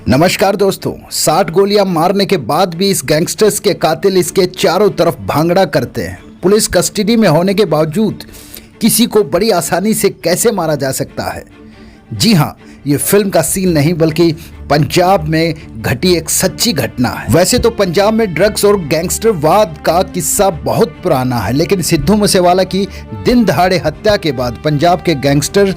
नमस्कार दोस्तों, 60 गोलियां मारने के बाद भी इस गैंगस्टर्स के कातिल इसके चारों तरफ भांगड़ा करते हैं। पुलिस कस्टडी में होने के बावजूद किसी को बड़ी आसानी से कैसे मारा जा सकता है? जी हाँ, ये फिल्म का सीन नहीं बल्कि पंजाब में घटी एक सच्ची घटना है। वैसे तो पंजाब में ड्रग्स और गैंगस्टरवाद का किस्सा बहुत पुराना है, लेकिन सिद्धू मूसेवाला की दिन दहाड़े हत्या के बाद पंजाब के गैंगस्टर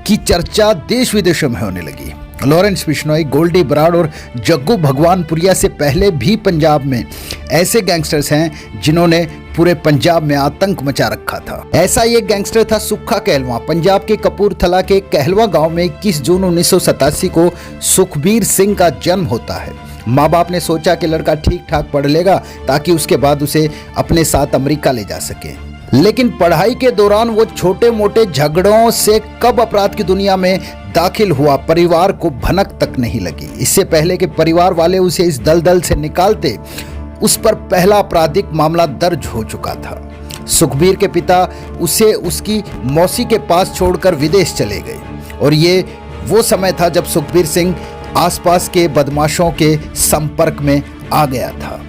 की चर्चा देश विदेशों में होने लगी। लॉरेंस बिश्नोई, गोल्डी बराड़ और जग्गू भगवानपुरिया से पहले भी पंजाब में ऐसे गैंगस्टर्स हैं जिन्होंने पूरे पंजाब में आतंक मचा रखा था। ऐसा ये गैंगस्टर था सुक्खा कहलवा। पंजाब के कपूरथला के कहलवा गांव में 21 जून 1987 को सुखबीर सिंह का जन्म होता है। माँ बाप ने सोचा कि लड़का ठीक ठाक पढ़ लेगा ताकि उसके बाद उसे अपने साथ अमेरिका ले जा सके, लेकिन पढ़ाई के दौरान वो छोटे मोटे झगड़ों से कब अपराध की दुनिया में दाखिल हुआ, परिवार को भनक तक नहीं लगी। इससे पहले कि परिवार वाले उसे इस दलदल से निकालते, उस पर पहला आपराधिक मामला दर्ज हो चुका था। सुखबीर के पिता उसे उसकी मौसी के पास छोड़कर विदेश चले गए और ये वो समय था जब सुखबीर सिंह आसपास के बदमाशों के संपर्क में आ गया था।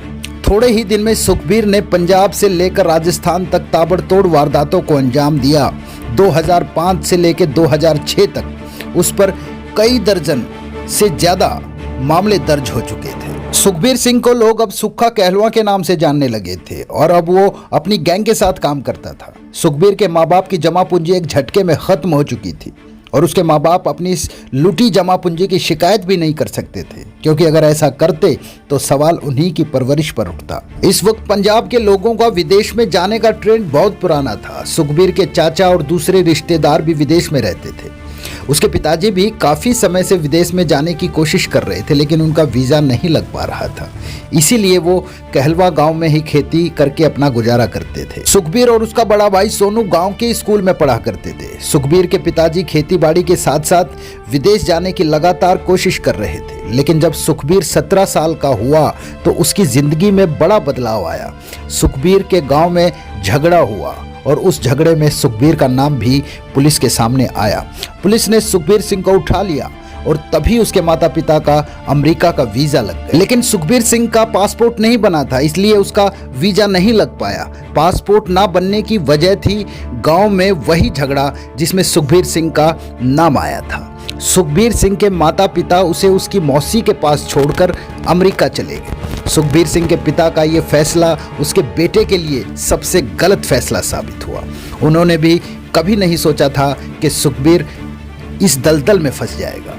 थोड़े ही दिन में सुखबीर ने पंजाब से लेकर राजस्थान तक ताबड़तोड़ वारदातों को अंजाम दिया। 2005 से लेकर 2006 तक उस पर कई दर्जन से ज्यादा मामले दर्ज हो चुके थे। सुखबीर सिंह को लोग अब सुक्खा कहलवा के नाम से जानने लगे थे और अब वो अपनी गैंग के साथ काम करता था। सुखबीर के माँ बाप की जमा पूंजी एक झटके में खत्म हो चुकी थी और उसके माँ बाप अपनी इस लूटी जमा पूंजी की शिकायत भी नहीं कर सकते थे, क्योंकि अगर ऐसा करते तो सवाल उन्हीं की परवरिश पर उठता। इस वक्त पंजाब के लोगों का विदेश में जाने का ट्रेंड बहुत पुराना था। सुखबीर के चाचा और दूसरे रिश्तेदार भी विदेश में रहते थे। उसके पिताजी भी काफी समय से विदेश में जाने की कोशिश कर रहे थे, लेकिन उनका वीजा नहीं लग पा रहा था। इसीलिए वो कहलवा गांव में ही खेती करके अपना गुजारा करते थे। सुखबीर और उसका बड़ा भाई सोनू गांव के स्कूल में पढ़ा करते थे। सुखबीर के पिताजी खेतीबाड़ी के साथ साथ विदेश जाने की लगातार कोशिश कर रहे थे, लेकिन जब सुखबीर 17 साल का हुआ तो उसकी जिंदगी में बड़ा बदलाव आया। सुखबीर के गाँव में झगड़ा हुआ और उस झगड़े में सुखबीर का नाम भी पुलिस के सामने आया। पुलिस ने सुखबीर सिंह को उठा लिया और तभी उसके माता पिता का अमेरिका का वीजा लग गया। लेकिन सुखबीर सिंह का पासपोर्ट नहीं बना था, इसलिए उसका वीजा नहीं लग पाया। पासपोर्ट ना बनने की वजह थी गांव में वही झगड़ा जिसमें सुखबीर सिंह का नाम आया था। सुखबीर सिंह के माता पिता उसे उसकी मौसी के पास छोड़कर अमेरिका चले गए। सुखबीर सिंह के पिता का ये फैसला उसके बेटे के लिए सबसे गलत फैसला साबित हुआ। उन्होंने भी कभी नहीं सोचा था कि सुखबीर इस दलदल में फंस जाएगा।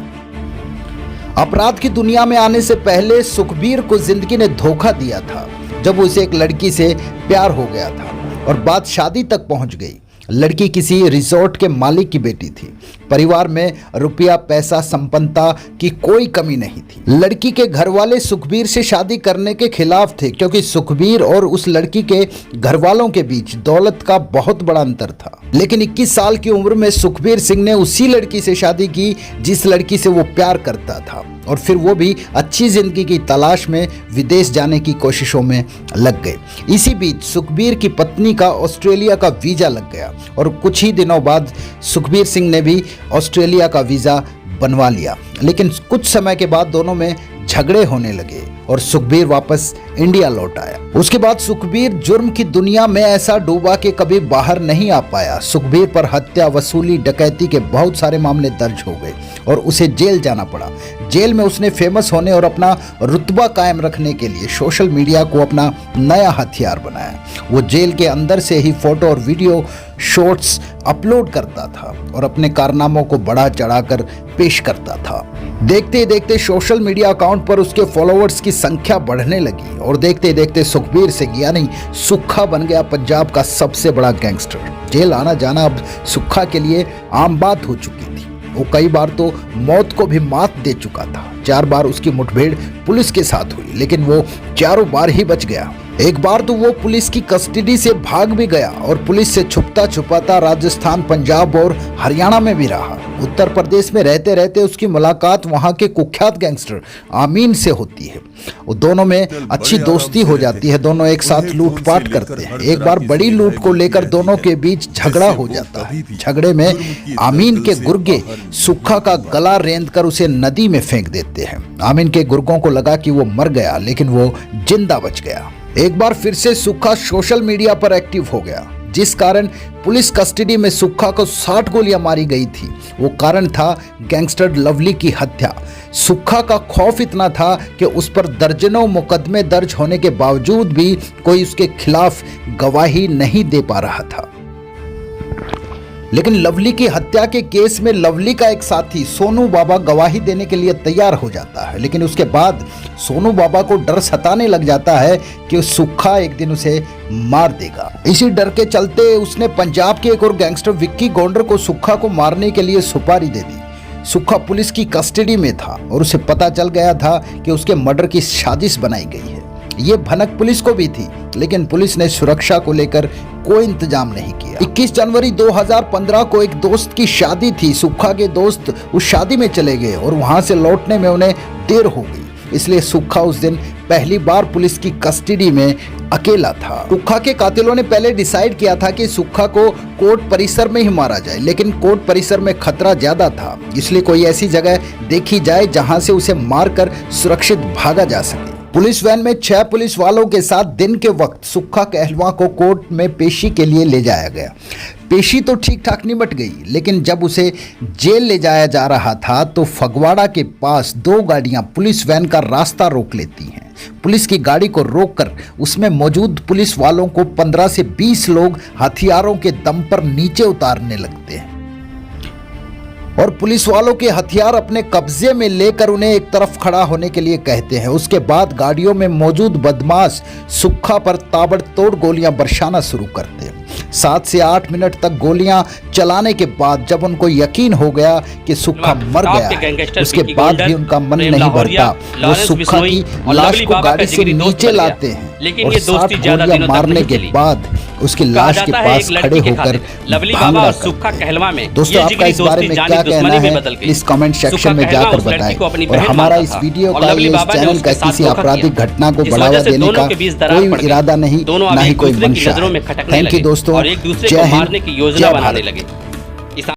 अपराध की दुनिया में आने से पहले सुखबीर को जिंदगी ने धोखा दिया था जब उसे एक लड़की से प्यार हो गया था और बात शादी तक पहुंच गई। लड़की किसी रिजॉर्ट के मालिक की बेटी थी। परिवार में रुपया पैसा संपन्नता की कोई कमी नहीं थी। लड़की के घर वाले सुखबीर से शादी करने के खिलाफ थे, क्योंकि सुखबीर और उस लड़की के घर वालों के बीच दौलत का बहुत बड़ा अंतर था। लेकिन 21 साल की उम्र में सुखबीर सिंह ने उसी लड़की से शादी की जिस लड़की से वो प्यार करता था, और फिर वो भी अच्छी जिंदगी की तलाश में विदेश जाने की कोशिशों में लग गए। इसी बीच सुखबीर की पत्नी का ऑस्ट्रेलिया का वीजा लग गया और कुछ ही दिनों बाद सुखबीर सिंह ने भी ऑस्ट्रेलिया का वीजा बनवा लिया। लेकिन कुछ समय के बाद दोनों में झगड़े होने लगे और सुखबीर वापस इंडिया लौट आया। उसके बाद सुखबीर जुर्म की दुनिया में ऐसा डूबा कि कभी बाहर नहीं आ पाया। सुखबीर पर हत्या, वसूली, डकैती के बहुत सारे मामले दर्ज हो गए और उसे जेल जाना पड़ा। जेल में उसने फेमस होने और अपना रुतबा कायम रखने के लिए सोशल मीडिया को अपना नया हथियार बनाया। वो जेल के अंदर से ही फोटो और वीडियो शॉर्ट्स अपलोड करता था और अपने कारनामों को बढ़ा चढ़ाकर पेश करता था। देखते देखते सोशल मीडिया अकाउंट पर उसके फॉलोअर्स की संख्या बढ़ने लगी और देखते देखते सुखबीर सिंह यानी सुक्खा बन गया पंजाब का सबसे बड़ा गैंगस्टर। जेल आना जाना अब सुक्खा के लिए आम बात हो चुकी थी। वो कई बार तो मौत को भी मात दे चुका था। 4 बार उसकी मुठभेड़ पुलिस के साथ हुई, लेकिन वो चारों बार ही बच गया। एक बार तो वो पुलिस की कस्टडी से भाग भी गया और पुलिस से छुपता छुपाता राजस्थान, पंजाब और हरियाणा में भी रहा। उत्तर प्रदेश में रहते रहते उसकी मुलाकात वहां के कुख्यात गैंगस्टर आमीन से होती है। वो दोनों में अच्छी दोस्ती हो जाती है, दोनों एक साथ लूटपाट करते हैं। एक बार बड़ी लूट को लेकर दोनों के बीच झगड़ा हो जाता है। झगड़े में आमीन के गुर्गे सुक्खा का गला रेंदकर उसे नदी में फेंक देते हैं। आमीन के गुर्गों को लगा कि वो मर गया, लेकिन वो जिंदा बच गया। एक बार फिर से सुक्खा सोशल मीडिया पर एक्टिव हो गया, जिस कारण पुलिस कस्टडी में सुक्खा को 60 गोलियां मारी गई थी। वो कारण था गैंगस्टर लवली की हत्या। सुक्खा का खौफ इतना था कि उस पर दर्जनों मुकदमे दर्ज होने के बावजूद भी कोई उसके खिलाफ गवाही नहीं दे पा रहा था। लेकिन लवली की हत्या के केस में लवली का एक साथी सोनू बाबा गवाही देने के लिए तैयार हो जाता है, लेकिन उसके बाद सोनू बाबा को डर सताने लग जाता है कि सुक्खा एक दिन उसे मार देगा। इसी डर के चलते उसने पंजाब के एक और गैंगस्टर विक्की गोंडर को सुक्खा को मारने के लिए सुपारी दे दी। सुक्खा पुलिस की कस्टडी में था और उसे पता चल गया था कि उसके मर्डर की साजिश बनाई गई है। ये भनक पुलिस को भी थी, लेकिन पुलिस ने सुरक्षा को लेकर कोई इंतजाम नहीं किया। 21 जनवरी 2015 को एक दोस्त की शादी थी। सुक्खा के दोस्त उस शादी में चले गए और वहां से लौटने में उन्हें देर हो गई, इसलिए सुक्खा उस दिन पहली बार पुलिस की कस्टडी में अकेला था। सुक्खा के कातिलों ने पहले डिसाइड किया था कि सुक्खा को कोर्ट परिसर में ही मारा जाए, लेकिन कोर्ट परिसर में खतरा ज्यादा था, इसलिए कोई ऐसी जगह देखी जाए जहां से उसे मारकर सुरक्षित भागा जा सके। पुलिस वैन में 6 पुलिस वालों के साथ दिन के वक्त सुक्खा कहलवा को कोर्ट में पेशी के लिए ले जाया गया। पेशी तो ठीक ठाक निपट गई, लेकिन जब उसे जेल ले जाया जा रहा था तो फगवाड़ा के पास 2 गाड़ियां पुलिस वैन का रास्ता रोक लेती हैं। पुलिस की गाड़ी को रोककर उसमें मौजूद पुलिस वालों को 15 से 20 लोग हथियारों के दम पर नीचे उतारने लगते हैं और पुलिस वालों के हथियार अपने कब्जे में लेकर उन्हें एक तरफ खड़ा होने के लिए कहते हैं। उसके बाद गाड़ियों में मौजूद बदमाश सुक्खा पर ताबड़तोड़ गोलियां बरसाना शुरू करते हैं। 7 से 8 मिनट तक गोलियां चलाने के बाद जब उनको यकीन हो गया कि सुक्खा मर गया है, उसके बाद भी उनका मन नहीं भरता। वो सुक्खा की लाश को गाड़ी से नीचे लाते हैं और 60 गोलियां मारने के बाद उसकी लाश के पास खड़े होकर भांगड़ा करते हैं। दोस्तों, आपका इस बारे में क्या कहना है इस कमेंट सेक्शन में जाकर बताएं। और हमारा इस वीडियो का, इस चैनल का किसी आपराधिक घटना को बढ़ावा देने का कोई इरादा नहीं, ना ही कोई मंशा है। थैंक यू दोस्तों। जय हिंद, जय भारत।